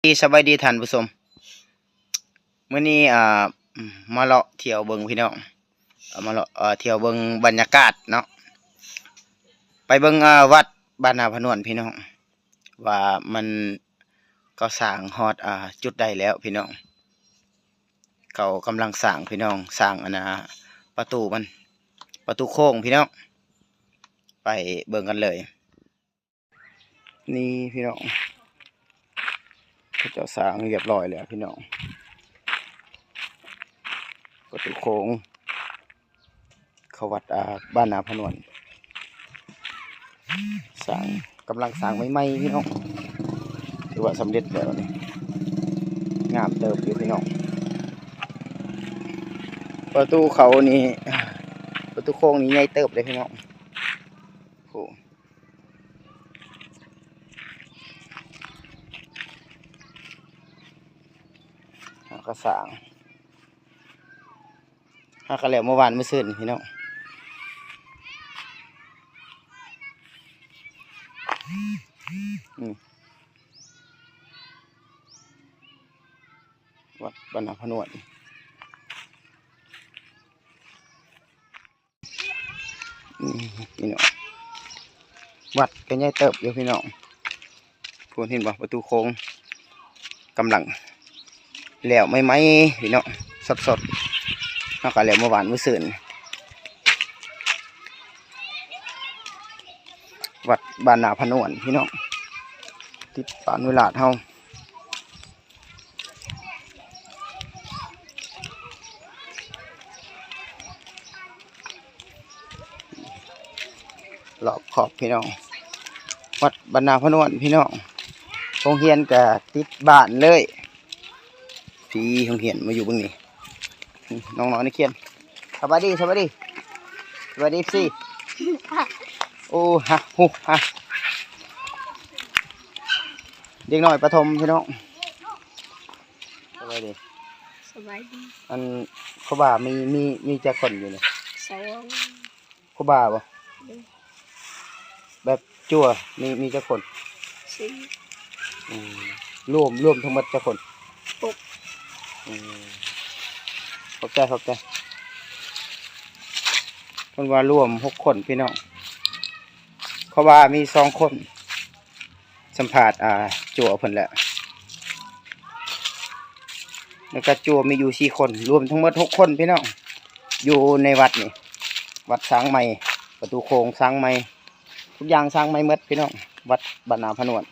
สบายดีท่านผู้ชมมื้อนี้มาเลาะเที่ยวเบิ่งพี่น้องมาเลาะเที่ยวเบิ่งบรรยากาศเนาะไปเบิ่งวัดบ้านนาพะนวนพี่น้องว่ามันก็สร้างฮอดจุดใดแล้วพี่น้องเขากำลังสร้างพี่น้องสร้างประตูมันประตูโค้งพี่น้องไปเบิ่งกันเลยนี่พี่น้องเขาเจ้าสร้างเรียบร้อยแล้วพี่น้องประตูโค้งเขาวัดบ้านนาพะนวนสร้างกำลังสร้างใหม่ๆพี่น้องถือว่าสำเร็จแล้วนี่งามเติบอยู่พี่น้องประตูเขานี่ประตูโค้งนี่ใหญ่เติบเลยพี่น้องโอ้ก็สร้างก็แล้วเมื่อวานเมื่อซื่นพี่น้องวัดบ้านนาพะนวนพี่น้องวัดก็ใหญ่เติบอยู่พี่น้องพูดเห็นบ่ประตูโค้งกำลังแล้วไม่พี่น้องสดๆแล้วก็แล้วเมื่อวานเมื่อซื่นวัดบ้านนาพะนวนพี่น้องติดป่านเวลาเฮาหลอกขอบพี่น้องวัดบ้านนาพะนวนพี่น้องโรงเรียนก็ติดบ้านเลยพี่โรงเรียนมาอยู่เบิ่งนี่น้องๆนักเรียนสวัสดีสิโอ้ฮะฮู้ฮะเด็กน้อยประถมพี่น้องสบายดีอันเขาบ่ามีจักคนอยู่นี่สองเขาบ่าบ่แบบจั่วมีจักคนสี่รวมทั้งหมดจักคนหกขอบใจเพิ่นว่ารวม6 คนพี่น้องเขาว่ามี2 คนสัมภาษณ์จั่วเพิ่นแหละแล้วก็จั่วมีอยู่4 คนรวมทั้งหมด6 คนพี่น้องอยู่ในวัดนี่วัดสร้างใหม่ประตูโค้งสร้างใหม่ทุกอย่างสร้างใหม่หมดพี่น้องวัดบ้านนาพะนวน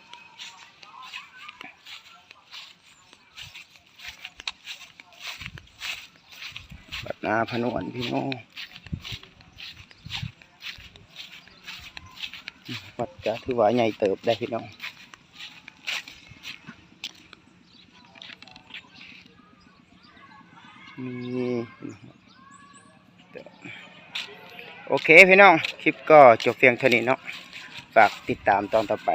บ้านนาพะนวนพี่น้องวัดก็ถือว่าใหญ่เติบได้พี่น้องโอเคพี่น้องคลิปก็จบเพียงเท่านี้เนาะฝากติดตามตอนต่อไป